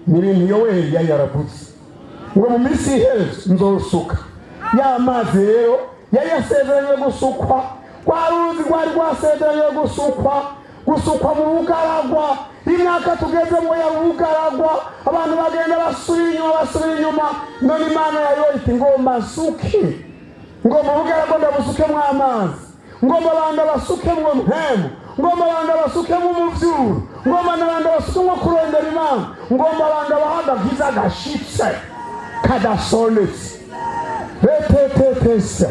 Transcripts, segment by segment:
n'ibintu Yoweli yari yaravutse ngo mu minsi iherezo nzosuka ya mazi rero yari yasezeranye gusukwa kwa ruzi rwari rwasezeranye gusukwa mu bugaragwa. Imyaka tugezemo ya bugaragwa, abantu bagenda basubira inyuma. None Imana yayo iti ngo masuke, ngo mu bugaragwa ndabusukemwo amazi, ngo mabanda basukemwo mpemu, ngo mabanda basukemwo umuvyuro, ngo mabanda basukemwo kurondera Imana, ngo mabanda bahagagiza agashitse kadasonetse. Retetetesa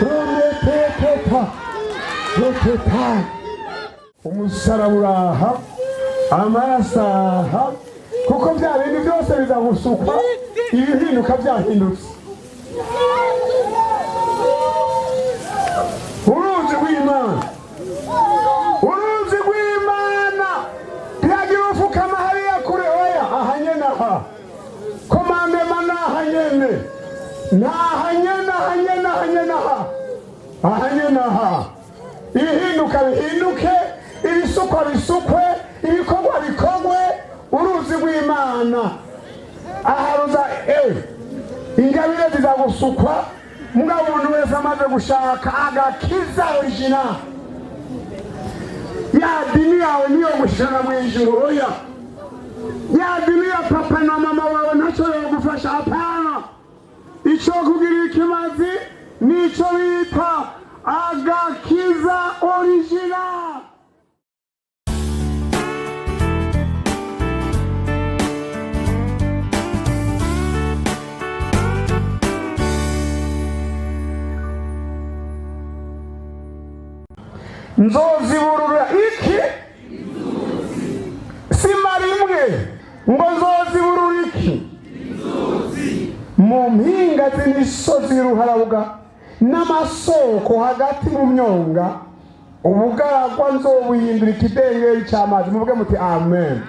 runeteteta reteta umusaraba uraha, amaraso aha, kuko bya bintu byose bizagusukwa, ibihinduka byahindutse. Uruzi rw'Imana ntiyagira ufukama hariya kure, oya ahanyene aha komandema ahanyene aha. Ibihinduka bihinduke, ibisukwa bisukwe, ibikorwa bikorwe. Uruzi rw'Imana aharuza ingabire zizagusukwa. Mugabo umuntu wese amaze gushaka agakiza original, ya dini yawe niyo gushana mu ijuru, oya ya dini ya papa na mama wawe ntacyo yogufasha. Hapana, icyo kugira ikimazi nicyo bita agakiza original. Nzoziburura iki simarimwe ngo nzoziburura iki mu mpinga z'imisozi y'uruharabuga n'amasoko hagati mu myonga. Ubugaragwa nzobuhindura ikidengeri cy'amazi. Muvuge muti amen.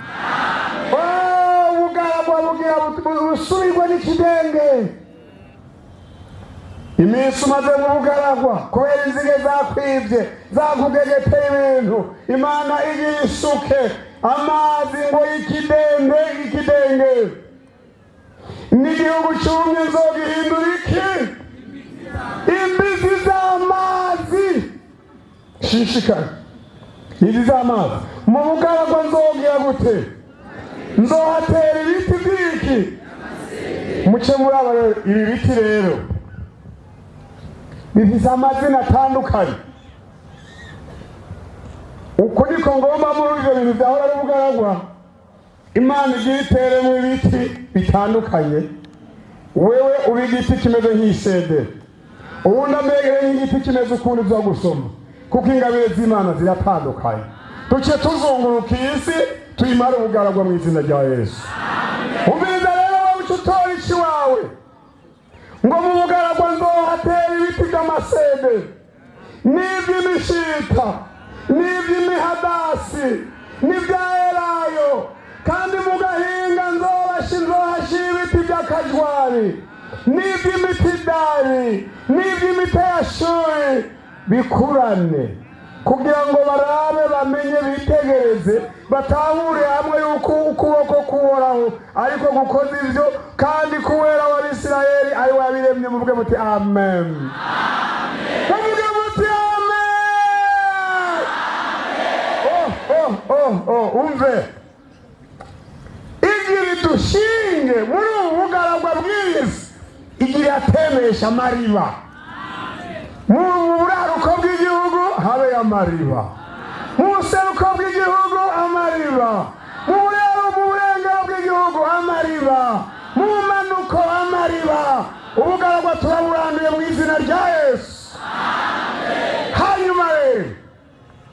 Ubugaragwa bugira busubirwa n'ikidengeri. Iminsi umaze mu bugaragwa kubera inzige zakwibye zakugegeteye ibintu, Imana igiye isuke amazi ngo ikidenge. N'igihugu cyumye nzogihindura iki imbizi z'amazi. Shishikara izi z'amazi mu bugaragwa nzogira gute? Nzohatera ibiti by'iki muce muri aba. Ibi biti rero bifise amazina atandukanye. Uko niko ngomba muri ibyo bintu byahora ari bugaragwa, Imana igiye itere mu biti bitandukanye. Wewe uri igiti kimeze nk'isede, ubundi amegere nk'igiti kimeze ukundi byo gusoma, kuko ingabire z'Imana ziratandukanye. Duce tuzunguruka iyi si tuyimare ubugaragwa mu izina rya Yesu. Umviriza rero wowe utora iki wawe, ngo mu bugaragwa nzohatera ibiti by'amasede n'iby'imishita n'iby'imihadasi n'ibya elayo, kandi mu gahinga nzohashyira ibiti by'akajwari n'iby'imitidari n'iby'imiteyashuri bikurane, kugira ngo barabe bamenye bitegereze batahure hamwe yuko ukuboko kuhoraho ariko gukoze ibyo, kandi kuwera w'Abisirayeli ari wabiremye. Muvuge muti amen. Muvuge muti amen. Umve igira idushinge muri ubu bugaragwa bw'isi, igira atemesha amariba. Mu buraruko bw'igihugu habe amariba, mu buseruko bw'igihugu amariba, mu burengero bw'igihugu amariba, mu manuko amariba. Ubugaragwa turaburanduye mu izina rya Yesu. Hanyuma rero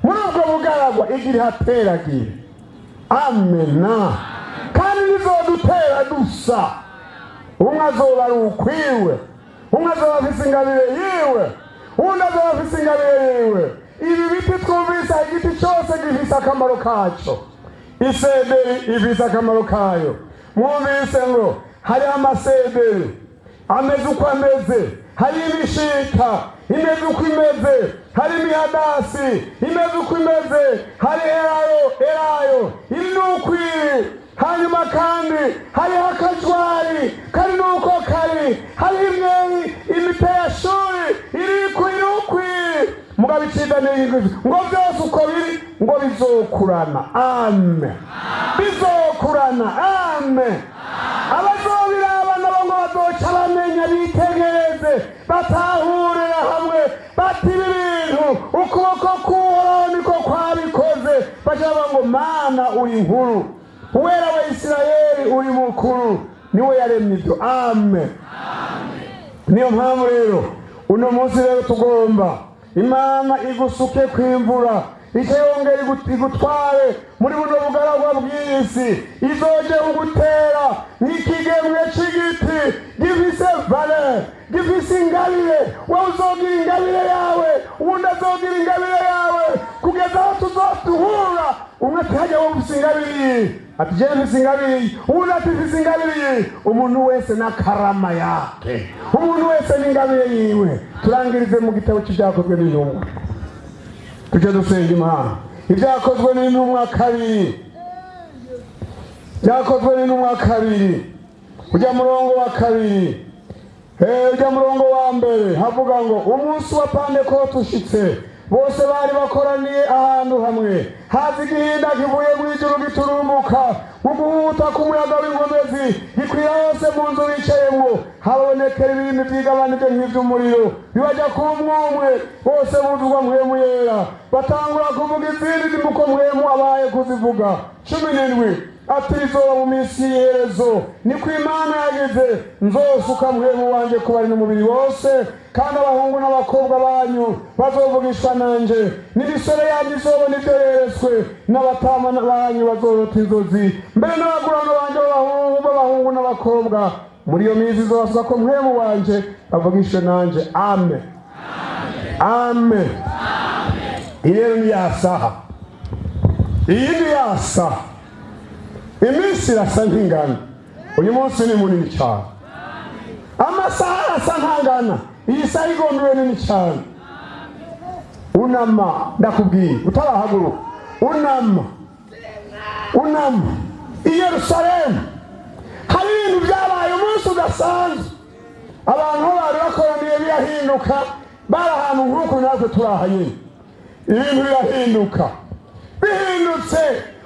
muri ubwo bugaragwa igira ihateragiye. Amena. Kandi nizodutera dusa, umwe azoba ari ukwiwe, umwe azoba afise ingabire yiwe, undi azoba afise ingabire yiwe. Ibi biti twumvise, igiti cyose gifise akamaro kacyo. Isederi ifise akamaro kayo. Mwumvise ngo hari amasederi ameze uko ameze, hari imishita imeze uko imeze, hari imihadasi imeze uko imeze, hari elayo iri n'ukwiri, hanyuma kandi hariho akajwari kari nuko kari, hariho imyeyi imiteyashuri irikwi mugabo icida n'ingwizi ngo byose uko biri ngo bizokurana. Amen. Bizokurana. Amen. Abazobiraba nabo ngo bazoca bamenya, bitegereze, batahurira hamwe, bati ibintu ukuboko k'Uhoraho niko kwabikoze, bagira ngo Mana uri nkuru, Uwera wa Isirayeli uri mukuru, niwe yaremye ibyo. Amen. Niyo mpamvu rero uno munsi rero tugomba Imana igusuke kwimvura, icyo yongera igutware muri buno bugaragwa bw'isi, izoje ugutera nk'ikigemwe c'igiti gifise vale, gifise ingabire. Wowe uzogira ingabire yawe, uwundi azogira ingabire yawe, kugeza aho tuzotuhura. Umwe ati hajya wowe ufise ingabire, ati jewe mfise ingabire, uwundi ati mfise ingabire. Umuntu wese n'akarama yake, umuntu wese n'ingabire yiwe. Turangirize mu gitabo cy'ibyakozwe n'intumwa, tujye dusenga Imana. Ibyakozwe n'intumwa kabiri, byakozwe n'intumwa kabiri, ujya murongo wa kabiri, ujya murongo wa mbere havuga ngo umunsi wa Pentekote ushitse, bose bari bakoraniye ahantu hamwe, haza igihinda kivuye mu ijuru giturumbuka, uguhuta k'umuyaga w'inkomezi gikwira hose mu nzu bicayemwo, habonekera ibintu byigabanije nk'ivy'umuriro bibajya ku mwumwe, bose buzuzwa mpwemu yera, batangura kuvuga izindi ndimuko mpwemu abaye kuzivuga. 17 ati izoba mu minsi y'iherezo, niko Imana yagize, nzosuka mpwemu wanje ku bari n'umubiri wose, kandi abahungu n'abakobwa banyu bazovugishwa nanje, n'imisore yanyu izobona ibyo yeretswe, n'abatama banyu bazorota inzozi, mbere n'abagurano banje b'abahungu n'abakobwa. Muri iyo minsi izobasuka ko mpwemu wanje bavugishwe nanje. Amen. Amen. Iyo ni yasaha, iyi ni yasaha. Iminsi irasa nk'ingana, uyu munsi ni munini cyane, amasaha arasa nk'angana, iyi saha igombiwe nini cyane. Unama, ndakubwiye utarahaguruka, unama i Yerusalemu hari ibintu byabaye umunsi udasanzwe. Abantu bari bakoraniye birahinduka, bari ahantu nk'uku natwe turahanyine, ibintu birahinduka. Bihindutse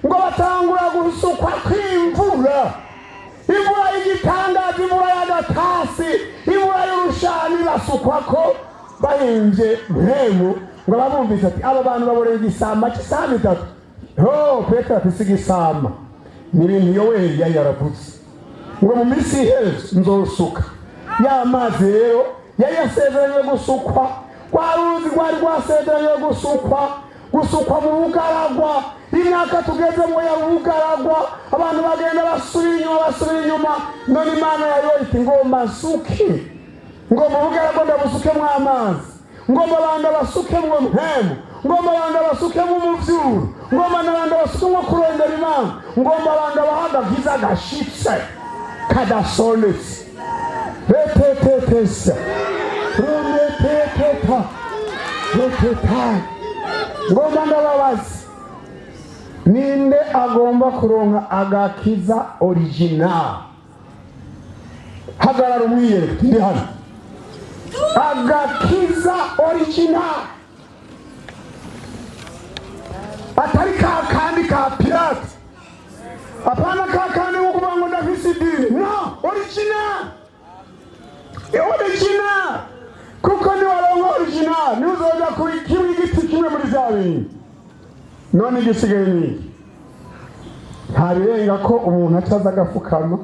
ngo batangura gusukwa kw'imvura, imvura y'igitangaza, imvura y'agatasi, imvura y'urushani, basukwako bahimbye mpemu. Ngo babumvise ati aba bantu baboreye igisama cy'isama 3. Petero ati si igisama, ni ibintu Yoweli yari yaravutse ngo mu minsi iherezo nzosuka. Ya mazi rero yari yasezeranye gusukwa, kwa ruzi rwari rwasezeranye gusukwa mu bugaragwa. Imyaka tugezemo ya bugaragwa, abantu bagenda basubira inyuma, none Imana yari iti ngo masuke, ngo mu bugaragwa ndabusukemo amazi, ngo mabanda basukemo mpemu, ngo mabanda basukemo umuvyuru, ngo mabanda basukemo kurondera Imana, ngo mabanda bahagagiza agashitse kadasonetse. Retetetesa rometeteta rotetai. Ngomba ndababaza, ninde agomba kuronka agakiza original? Hagarara umwiyere ndi hano. Agakiza original, atari kakandi ka pirate, apana kakandi ukuvuga ngo ndafise idini. No, original. Original. Kuko ni warongo original, ni uzoja kuri kimwe igiti kimwe muri zabindi. None igisigaye ni ntabirenga ko umuntu acaza agafukama,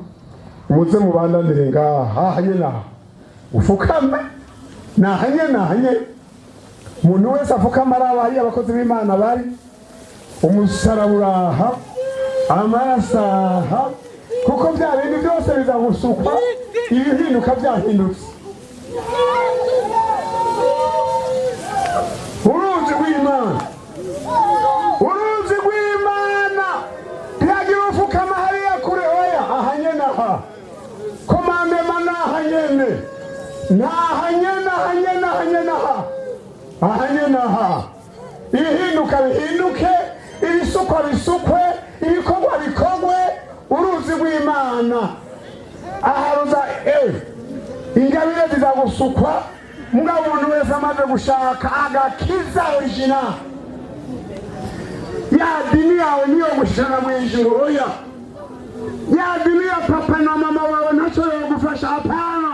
muze mubandandire ngaha hanye naha ufukame nahanye. Umuntu wese afukama araba hari abakozi b'Imana bari, umusaraburaha, amarasaha, kuko bya bindi byose bizagusukwa, ibihinduka byahindutse. Uruzi rw'Imana ntiyagira ufukama hariya kure, oya ahanye naha, komandema ahanye naha. Ibihinduka bihinduke, ibisukwa bisukwe, ibikorwa bikorwe, uruzi rw'Imana aharuza ingabire zizagusukwa mugabo umuntu wese amaze gushaka agakiza original ya dini yawe niyo gushana mu ijuru oya ya dini ya papa na mama wawe ntacyo yogufasha apana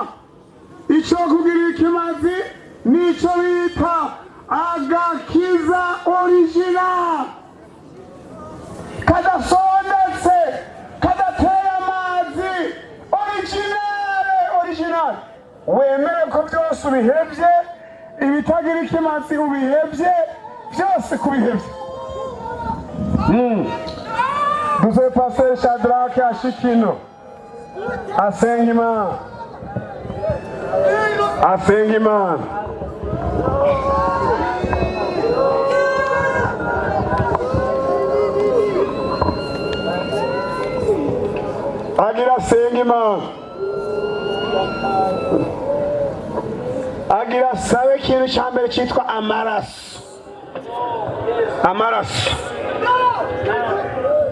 icyo kugira ikimazi nicyo bita agakiza original kadasondetse kadatera amazi original wemere ko byose ubihebye ibitagira ikimazi ubihebye byose kubihebye duze Pasteur Shadrake ashikino asenga Imana agira asenga Imana agira sabe ikintu cya mbere cyitwa amaraso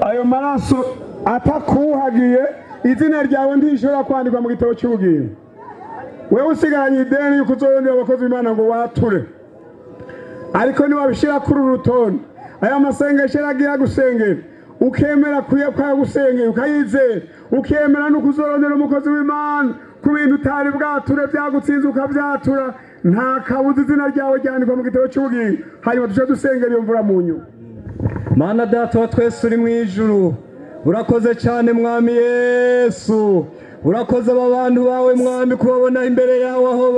ayo maraso atakuhagiye izina ryawe ntishobora kwandikwa mu gitabo cy'ubugingo wewe usigaranye ideni yuko uzorondera abakozi b'Imana ngo wature ariko niwabishira kuri urutonde aya masengesho yaragira gusengera ukemera kwa gusengera ukayizera ukemera no kuzorondera umukozi w'Imana ku bintu utari bwature byagutsinze ukabyatura nta kabuza izina ryawe ryandikwa mu gitabo cy'ubugingo hanyuma duce dusengera iyo mvura mu nyuma. Mana data wa twese uri mu ijuru urakoze cyane mwami Yesu urakoze aba bantu bawe mwami kubabona imbere yawe aho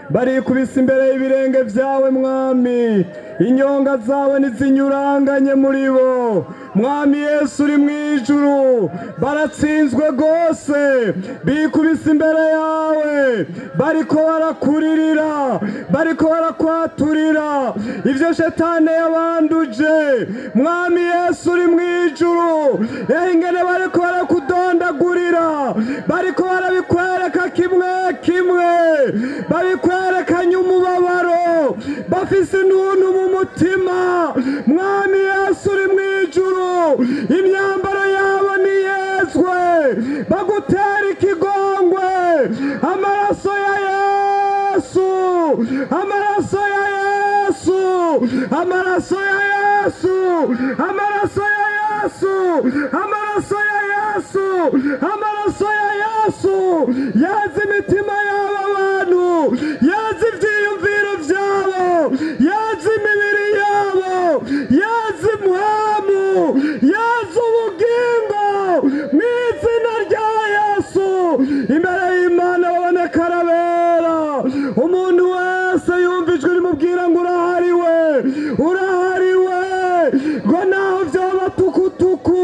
bari kubisa imbere y'ibirenge byawe mwami inyonga zawe nizinyuranganye muri bo mwami Yesu uri mu ijuru baratsinzwe gose bikubisa imbere yawe bariko barakuririra bariko barakwaturira ivyo shetani yabanduje mwami Yesu uri mu ijuru ingene bariko barakudondagurira bariko barabikwereka kimwe babikwerekanye umubabaro bafise intuntu mu mutima mwami Yesu uri mu ijuru imyambaro yabo niyezwe bagutera ikigongwe amaraso ya Yesu amaraso ya Yesu amaraso ya Yesu amaraso ya Yesu amaraso ya Yesu amaraso ya Yesu yazi imitima y'aba bantu yazi ivyiyumviro vyabo yazi imibiri yabo yazi muhamu yazi ubugingo mw'izina rya Yesu imbere y'Imana baboneka arabera umuntu wese yumva ijwi rimubwira ngo urahariwe ngo naho vyoba tukutuku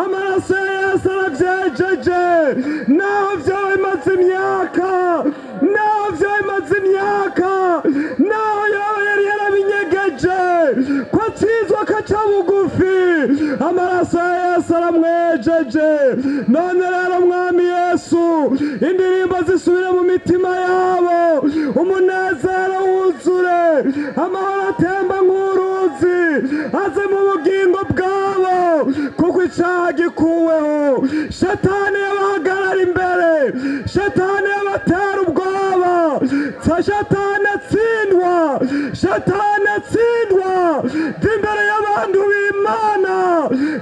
amaraso ya Yesu aravyejeje naho vyoba imaze imyaka naho yoba yari yarabinyegeje ko atsizwa akaca bugufi amaraso ya Yesu aramwejeje none rero mwami Yesu indirimbo zisubire mu mitima yabo umunezero wuzure amahoro atemba nk'uruzi aze mu bugingo bwabo kuko icyaha gikuweho shetani yabahagarara imbere shetani yabatera ubwoba shetani atsindwa imbere y'abantu b'Imana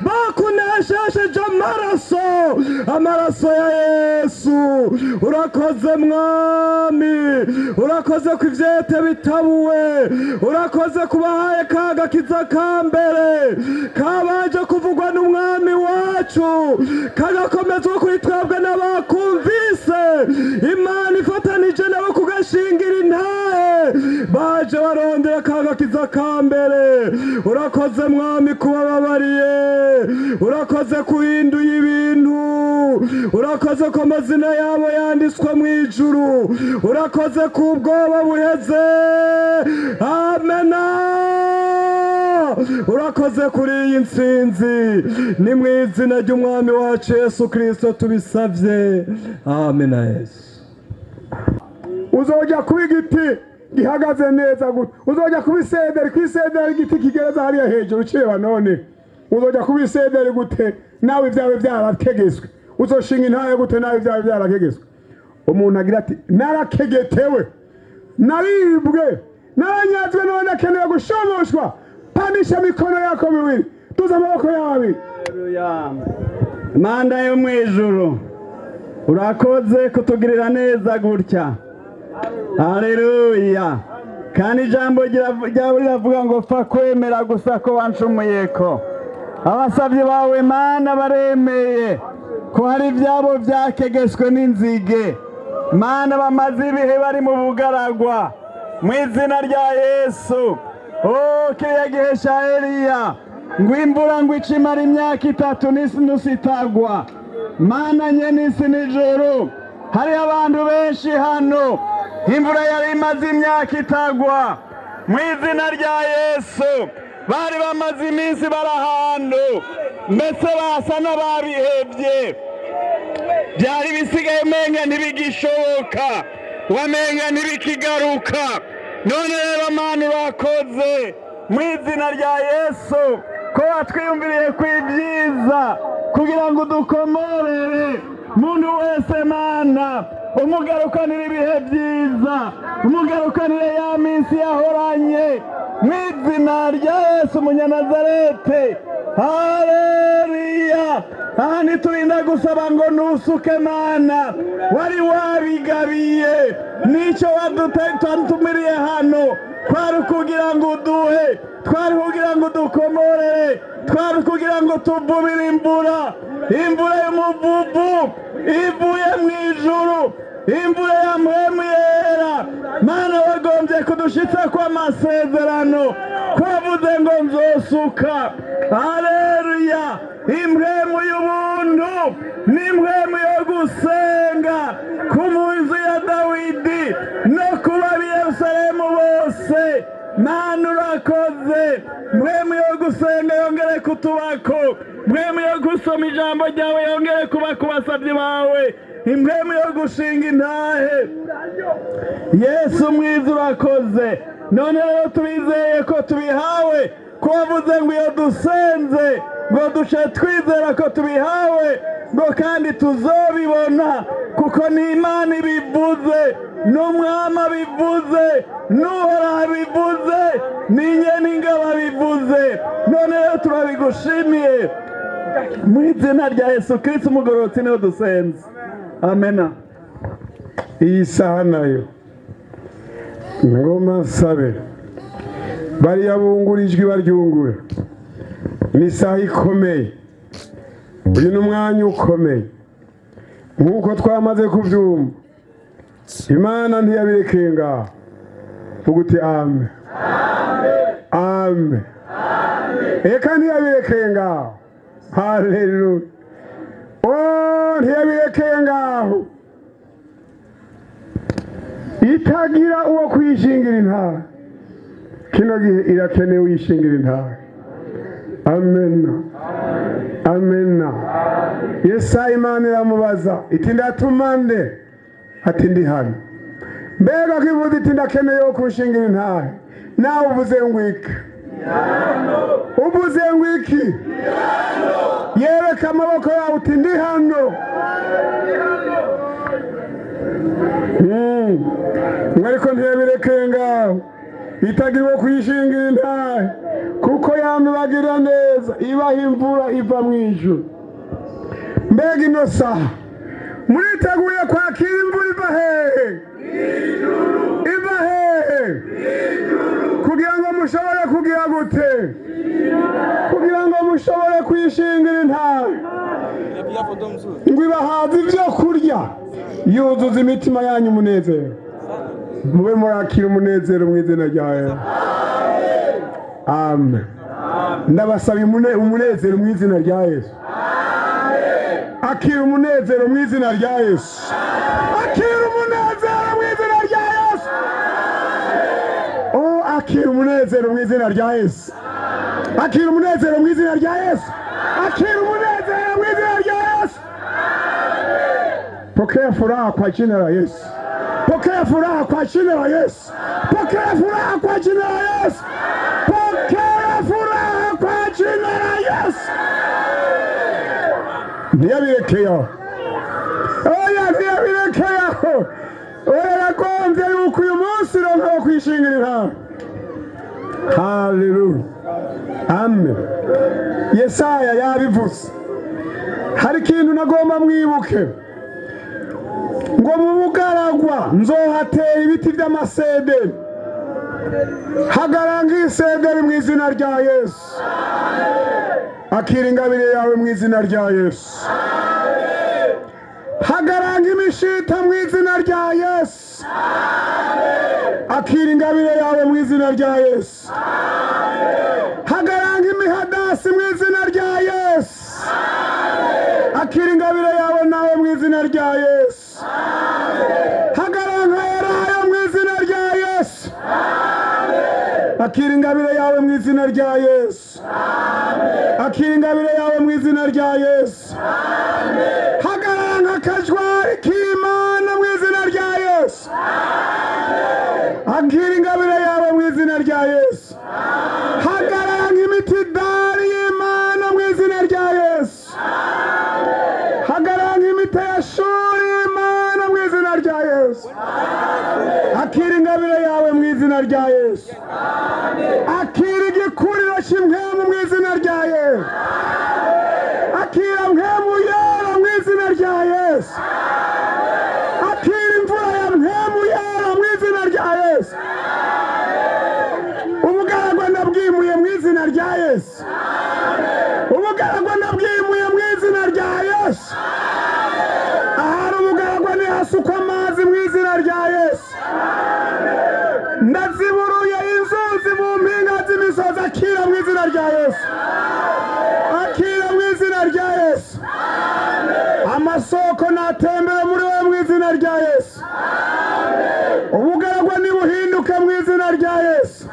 bakunesheje amaraso ya Yesu urakoze mwami urakoze ku ivyete bitabuwe urakoze kubahaye kagakiza ka mbere kabaje kuvugwa n'umwami wacu kagakomezwa kuri twebwe n'abakumvise Imana ifatanije nabo kugashingira intahe baje barondera kagakiza ka mbere urakoze mwami kubababariye urakoze kuhinduye ibintu urakoze ko amazina yabo yanditswe mu ijuru urakoze ku ubwoba buheze amena urakoze kuri iyi ntsinzi ni mu izina ry'umwami wacu Yesu Kristo tubisavye amena Yesu. Uzoja kuba igiti gihagaze neza gute uzoja kuba isederi igiti kigereza hariya hejuru uciba none uzoja kuba isederi gute nawe ibyawe byarakegeswe uzoshinga intahe gute nawe ibyawe byarakegeswe umuntu agira ati narakegetewe naribwe naranyazwe none akeneye gushoboshwa pandisha mikono yako miwili tuza amaboko yawe abiri. Mana yo mu ijuru urakoze kutugirira neza gutya. Haleluya. Kandi ijambo ryawe riravuga ngo pfa kwemera gusa ko wancumuyeko. Abasabye bawe Mana baremeye ko hari ibyabo byakegeswe n'inzige. Mana bamaze ibihe bari mu bugaragwa mu izina rya Yesu. Kiriya gihe cya Eliya ngo imvura ngo icimara imyaka 3 n'isi itagwa. Mana nyene isi n'ijuru hari abantu benshi hano imvura yari imaze imyaka itagwa mu izina rya Yesu. Bari bamaze iminsi barahantu mbese basa n'ababihebye byari bisigaye umenga ntibigishoboka wamenga ntibikigaruka. None rero Mana urakoze mu izina rya Yesu ko watwiyumviriye kw'ibyiza kugira ngo dukomorere muntu wese Mana umugarukanire ibihe byiza umugarukanire ya minsi yahoranye mu izina rya Yesu Munyanazarete. Haleluya. Aha ntiturinda gusaba ngo nusuke Mana wari wabigabiye nicyo wadutumiriye hano twari kugira ngo uduhe twari kugira ngo dukomorere twari kugira ngo tuvubire imvura y'umuvuvu ivuye mu ijuru imvura ya mpwemu yera. Mana wagombye kudushitsa kwa amasezerano kwavuze ngo nzosuka. Haleluya. Impwemu y'ubuntu n'impwemu yo gusenga ku munzu ya Dawidi no kuba ab'i Yerusalemu bose. Mana urakoze mpwemu yo gusenga yongere kutubako mpwemu yo gusoma ijambo ryawe yongere kuba ku basabyi bawe impwemu yo gushinga intahe. Yesu mwiza urakoze. None rero turizeye ko tubihawe ko wavuze ngo iyo dusenze ngo duce twizera ko tubihawe ngo kandi tuzobibona kuko ni Imana ibivuze n'umwami abivuze n'uhoraho abivuze n'inyene ingabo abivuze. None rero turabigushimiye mu izina rya Yesu Kristo umugororotsi niho dusenze. Amena. Iyi saha nayo ngoma nsabe bariya bungurijwe baryungura ni isaha ikomeye. Uyu ni umwanya ukomeye nk'uko twamaze kubyumva. Imana ntiyabirekeye ngaho vuga uti amen amen. Eka ntiyabirekeye ngaho. Haleluya. Ntiyabirekeye ngaho itagira uwo kwishingira intahe. Kino gihe irakeneye wishingira intahe. Amena amena. Yesaya Imana iramubaza iti ndatuma nde ati ndi hano. Mbega kivuze iti ndakeneye uwo kunshingira intahe nawe uvuze ngo iki? Uvuze ngo iki? Yereka amaboko yawe uti ndi hano. Ariko ntiyabirekeye ngaho itagira uwo kuyishingira intahe kuko yamibagirira neza ibaha imvura iva mu ijuru. Mbega ino saha muriteguye kwakira imvura iva hehe? Iva hehe? Kugira ngo mushobore kugira gute? Kugira ngo mushobore kuyishingira intahe ngo ibahaze ibyo kurya yuzuza imitima yanyu umunezero. Mube murakira umunezero mu izina rya Yesu. Amen. Ndabasaba umunezero mu izina rya Yesu. Akira umunezero mu izina rya Yesu. Akira umunezero mu izina rya Yesu. Akira umunezero mu izina rya Yesu. Akira umunezero mu izina rya Yesu. Akira umunezero mu izina rya Yesu. Pokea furaha kwa jina la Yesu. Pokea furaha kwa jina la Yesu. Pokea furaha kwa jina la Yesu. Pokea furaha kwa jina la Yesu. ntiyabirekeye aho. Oya, ntiyabirekeye aho. Oya, yagombye yuko uyu munsi ronka wo kwishingira intahe. Haleluya, amen. Yesaya yabivuze. Hari ikintu nagomba mwibuke ngo mu bugaragwa nzohatera ibiti by'amasederi, hagaranga isederi mu izina rya Yesu. Akira ingabire yawe mu izina rya Yesu. Hagaranga imishita mu izina rya Yesu. Akira ingabire yawe mu izina rya Yesu. Hagaranga imihadasi mu izina rya Yesu. Akira ingabire yawe nawe mu izina rya Yesu. Hagaranga yarayo mu izina rya Yesu. Akira ingabire yawe mu izina rya Yesu. Akira ingabire yawe mu izina rya Yesu. Hagaranga akajwari k'Imana mu izina rya Yesu. Akira ingabire yawe mu izina rya Yesu. Hagaranga imitidari y'Imana mu izina rya Yesu. Hagaranga imiteshuri y'Imana mu izina rya Yesu. Akira ingabire yawe mu izina rya Yesu. Akira igikuriro cy'impwemu mu izina rya Yesu. Akira mpwemu yera mu izina rya Yesu. Akira imvura ya mpwemu yera mu izina rya Yesu. Ubugaragwa ndabwimuye mu izina rya Yesu. Ubugaragwa ndabwimuye mu izina rya Yesu. Ahari ubugaragwa ntihasukwa amazi mu izina rya Yesu. Ndaziburuye inzuzi mu mpinga z'imisozi. Akira mu izina rya Yesu. Akira mu izina rya Yesu. Amasoko natembere muri wowe mu izina rya Yesu. Ubugaragwa nibuhinduke mu izina rya Yesu.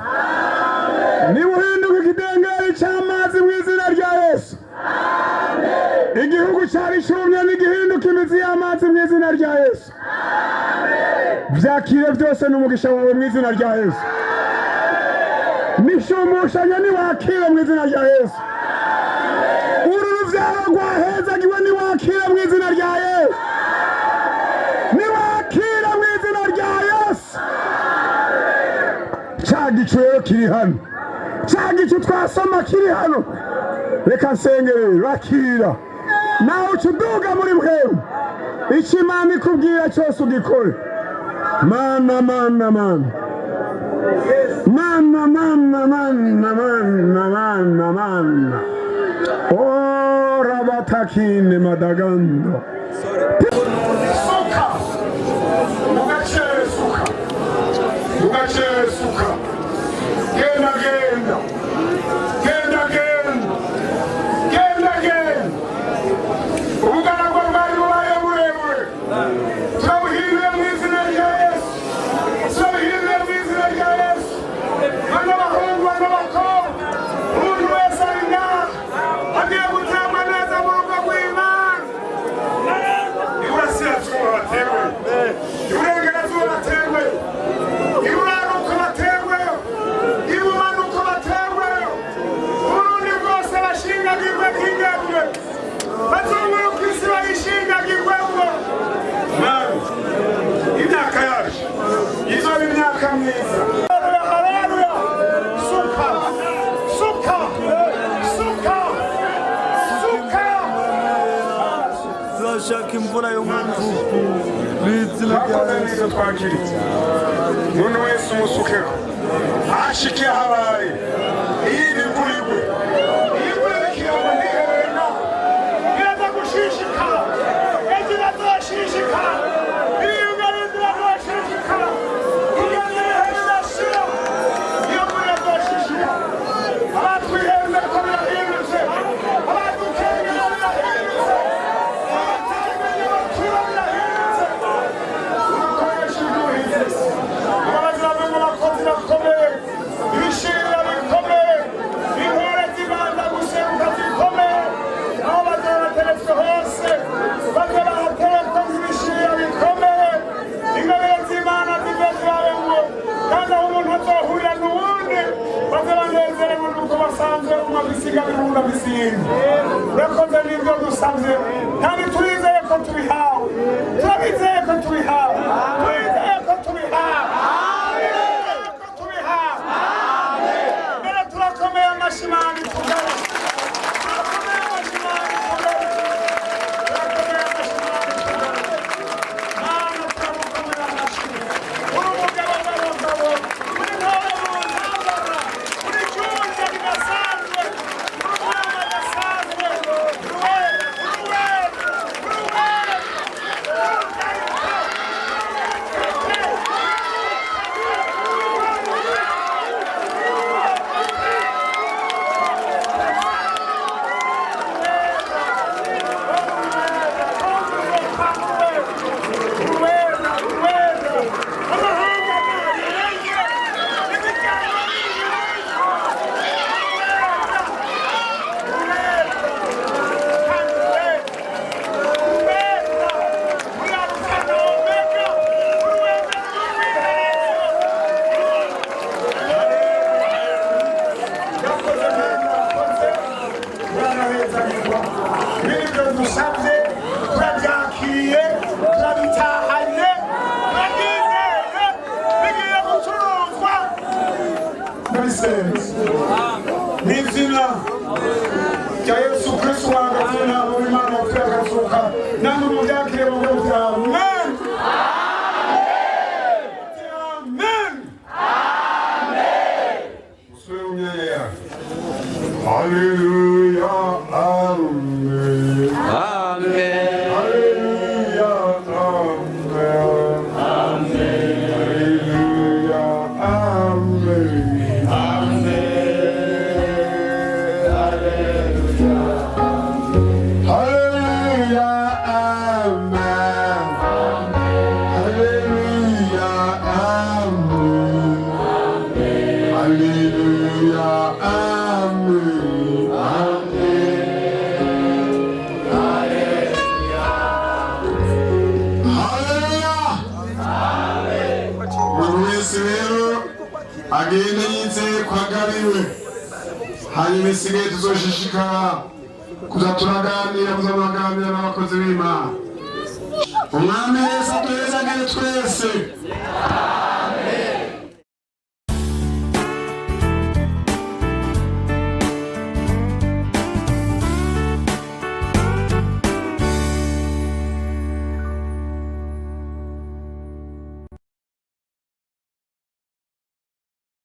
Nibuhinduke ikidengeri cy'amazi mu izina rya Yesu. Igihugu cyari cyumye nigihinduka imizi y'amazi mu izina rya Yesu. Byakire byose n'umugisha wawe mu izina rya Yesu. Nishumushanya niwakire mu izina rya Yesu. Uru rubyaro rwahezagiwe niwakire mu izina rya Yesu. Niwakire mu izina rya Yesu. Cya gicu rero kiri hano, cya gicu twasoma kiri hano. Reka nsengere, rakira nawe ucuduga muri mpwemu. Icyo Imana ikubwira cyose ugikore. Mana mana mana mana mana mana mana mana mana. Oh rabatakine madagando. Suka mugachesuka mugachesuka genda genda genda genda genda genda. Ubugaragwa bwari bubaye burebure. Turabuhindure mu izina rya Yesu. Turabuhindure mu izina rya Yesu. Bana bahungu bana bakobwa, umuntu wese ari ngaha agiye gutamwa neza mu rugo rw'Imana. Iburasirazuba baterwe, iburengerazuba baterwe, iburaruko baterwe, ibumanuko baterwe, Uburundi bwose bashingagirwe nk'ingebwe, bazunguruka isi bayishingagirwemo. Mana, imyaka yacu izoba imyaka myiza. Haleluya, suka suka suka suka. Turashaka imvura yo mu mvugo n'izina rya Yesu. Twakiritse umuntu wese umusukeho ashike habaye iyi mvurigwe ikiramo ntiherena biraza gushishikara ejo irazashishikara iyugarije irazashishikara iyo ntiherena shira iyo mvura irazashishikara. Abatwihenze ko birahindutse, abadukengera birahindutse, abatamenye bakura birahindutse. Urukoresha ibyuhindutse abazaba mu bakozi bakomeye, ibishirira bikomeye, intore zibanza guseruka zikomeye, aho bazaba bateretswe hose baze bahaterekwa nk'ibishirira bikomeye. Ingabire z'Imana zive zibabemwo, kandi aho umuntu azohurira n'uwundi baze banezerewe nuko basanze umwe abisiga birunda bisinda. Urakoze n'ibyo dusabye turabisenze mu izina rya Yesu Kristo wahagaze nabo Imana tuyagazuka namwe mu byakire mu bwo bya amen amen Hallelujah Hallelujah Amen Amen. Hallelujah Amen agenda yizeye ko agabiwe hanyuma isigaye tuzoshishikara kuza turaganira n'abakozi b'Imana umwami Yesu atuhezagire twese